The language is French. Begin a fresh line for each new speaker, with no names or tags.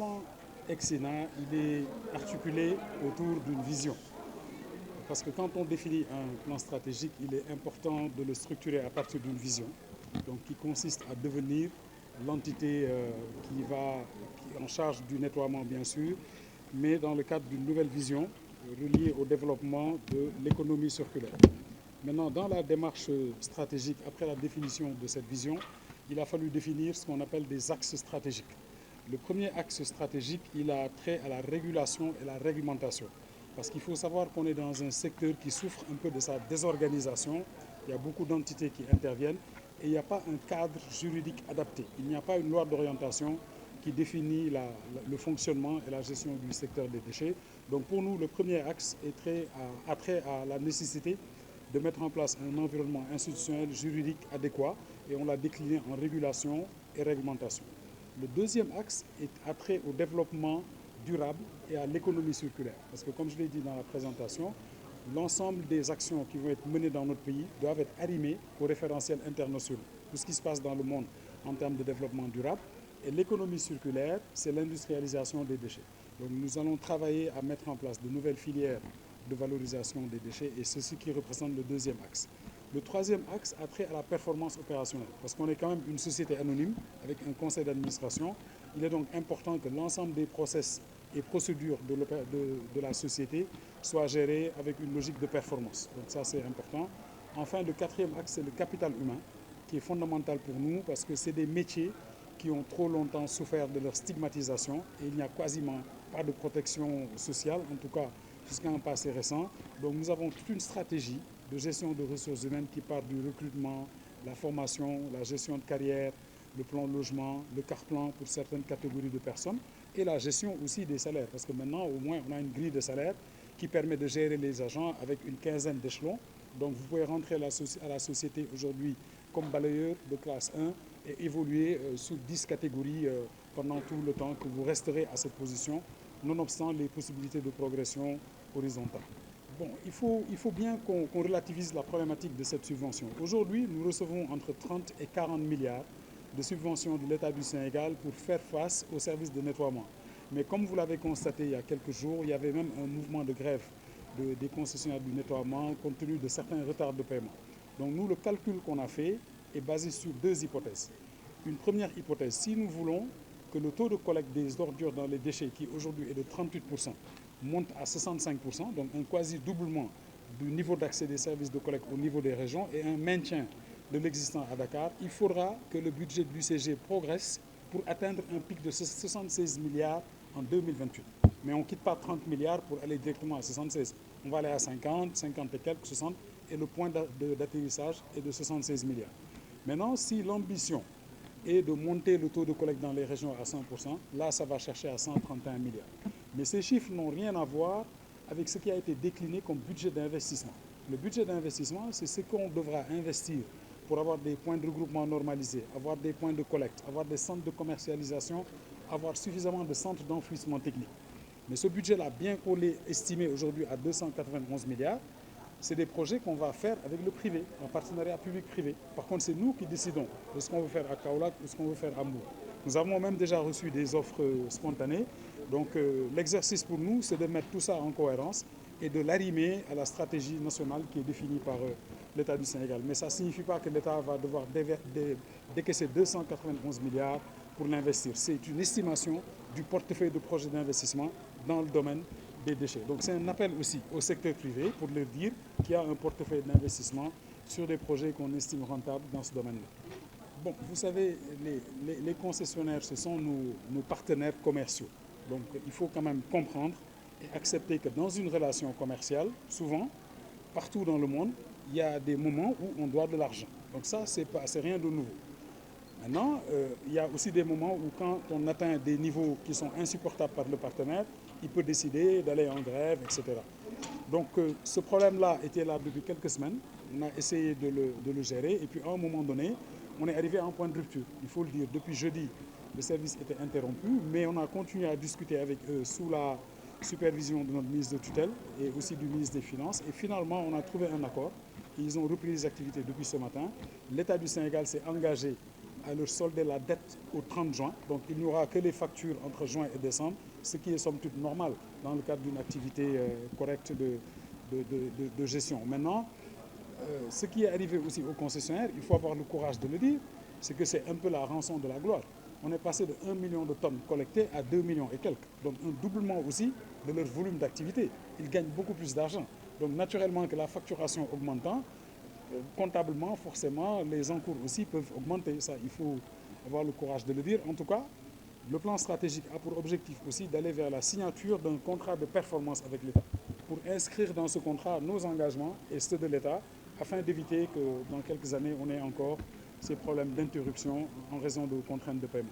plan ex-Sénat, il est articulé autour d'une vision. Parce que quand on définit un plan stratégique, il est important de le structurer à partir d'une vision, donc qui consiste à devenir l'entité qui est en charge du nettoiement, bien sûr, mais dans le cadre d'une nouvelle vision reliée au développement de l'économie circulaire. Maintenant, dans la démarche stratégique, après la définition de cette vision, il a fallu définir ce qu'on appelle des axes stratégiques. Le premier axe stratégique, il a trait à la régulation et la réglementation. Parce qu'il faut savoir qu'on est dans un secteur qui souffre un peu de sa désorganisation. Il y a beaucoup d'entités qui interviennent et il n'y a pas un cadre juridique adapté. Il n'y a pas une loi d'orientation qui définit le fonctionnement et la gestion du secteur des déchets. Donc pour nous, le premier axe a trait à la nécessité de mettre en place un environnement institutionnel juridique adéquat et on l'a décliné en régulation et réglementation. Le deuxième axe a trait au développement durable et à l'économie circulaire. Parce que comme je l'ai dit dans la présentation, l'ensemble des actions qui vont être menées dans notre pays doivent être arrimées aux référentiels internationaux. Tout ce qui se passe dans le monde en termes de développement durable. Et l'économie circulaire, c'est l'industrialisation des déchets. Donc nous allons travailler à mettre en place de nouvelles filières de valorisation des déchets et ceci qui représente le deuxième axe. Le troisième axe a trait à la performance opérationnelle parce qu'on est quand même une société anonyme avec un conseil d'administration. Il est donc important que l'ensemble des process et procédures de la société soient gérés avec une logique de performance. Donc ça c'est important. Enfin, le quatrième axe, c'est le capital humain qui est fondamental pour nous parce que c'est des métiers qui ont trop longtemps souffert de leur stigmatisation et il n'y a quasiment pas de protection sociale, en tout cas jusqu'à un passé récent. Donc nous avons toute une stratégie de gestion de ressources humaines qui part du recrutement, la formation, la gestion de carrière, le plan de logement, le car-plan pour certaines catégories de personnes et la gestion aussi des salaires. Parce que maintenant, au moins, on a une grille de salaire qui permet de gérer les agents avec une quinzaine d'échelons. Donc vous pouvez rentrer à la société aujourd'hui comme balayeur de classe 1 et évoluer sous 10 catégories pendant tout le temps que vous resterez à cette position, nonobstant les possibilités de progression horizontale. Bon, il faut bien qu'on relativise la problématique de cette subvention. Aujourd'hui, nous recevons entre 30 et 40 milliards de subventions de l'État du Sénégal pour faire face aux services de nettoiement. Mais comme vous l'avez constaté il y a quelques jours, il y avait même un mouvement de grève des concessionnaires du nettoiement compte tenu de certains retards de paiement. Donc nous, le calcul qu'on a fait est basé sur deux hypothèses. Une première hypothèse, si nous voulons que le taux de collecte des ordures dans les déchets, qui aujourd'hui est de 38%, monte à 65%, donc un quasi-doublement du niveau d'accès des services de collecte au niveau des régions et un maintien de l'existant à Dakar, il faudra que le budget de l'UCG progresse pour atteindre un pic de 76 milliards en 2028. Mais on ne quitte pas 30 milliards pour aller directement à 76. On va aller à 50, 50 et quelques, 60, et le point d'atterrissage est de 76 milliards. Maintenant, si l'ambition est de monter le taux de collecte dans les régions à 100%, là, ça va chercher à 131 milliards. Mais ces chiffres n'ont rien à voir avec ce qui a été décliné comme budget d'investissement. Le budget d'investissement, c'est ce qu'on devra investir pour avoir des points de regroupement normalisés, avoir des points de collecte, avoir des centres de commercialisation, avoir suffisamment de centres d'enfouissement technique. Mais ce budget-là, bien qu'on l'ait estimé aujourd'hui à 291 milliards, c'est des projets qu'on va faire avec le privé, en partenariat public-privé. Par contre, c'est nous qui décidons de ce qu'on veut faire à Kaolack ou ce qu'on veut faire à Mbour. Nous avons même déjà reçu des offres spontanées. Donc l'exercice pour nous, c'est de mettre tout ça en cohérence et de l'arrimer à la stratégie nationale qui est définie par l'État du Sénégal. Mais ça ne signifie pas que l'État va devoir décaisser 291 milliards pour l'investir. C'est une estimation du portefeuille de projets d'investissement dans le domaine des déchets. Donc c'est un appel aussi au secteur privé pour leur dire qu'il y a un portefeuille d'investissement sur des projets qu'on estime rentables dans ce domaine-là. Bon, vous savez, les concessionnaires, ce sont nos partenaires commerciaux. Donc il faut quand même comprendre et accepter que dans une relation commerciale, souvent, partout dans le monde, il y a des moments où on doit de l'argent. Donc ça, c'est rien de nouveau. Maintenant, il y a aussi des moments où quand on atteint des niveaux qui sont insupportables par le partenaire, il peut décider d'aller en grève, etc. Donc ce problème-là était là depuis quelques semaines. On a essayé de le gérer et puis à un moment donné, on est arrivé à un point de rupture. Il faut le dire, depuis jeudi, le service était interrompu, mais on a continué à discuter avec eux sous la supervision de notre ministre de tutelle et aussi du ministre des Finances. Et finalement, on a trouvé un accord. Ils ont repris les activités depuis ce matin. L'État du Sénégal s'est engagé à leur solder la dette au 30 juin. Donc il n'y aura que les factures entre juin et décembre, ce qui est somme toute normal dans le cadre d'une activité correcte de gestion. Maintenant, ce qui est arrivé aussi aux concessionnaires, il faut avoir le courage de le dire, c'est que c'est un peu la rançon de la gloire. On est passé de 1 million de tonnes collectées à 2 millions et quelques. Donc un doublement aussi de leur volume d'activité. Ils gagnent beaucoup plus d'argent. Donc naturellement que la facturation augmentant, comptablement, forcément, les encours aussi peuvent augmenter. Ça, il faut avoir le courage de le dire. En tout cas, le plan stratégique a pour objectif aussi d'aller vers la signature d'un contrat de performance avec l'État pour inscrire dans ce contrat nos engagements et ceux de l'État afin d'éviter que dans quelques années, on ait encore ces problèmes d'interruption en raison de contraintes de paiement.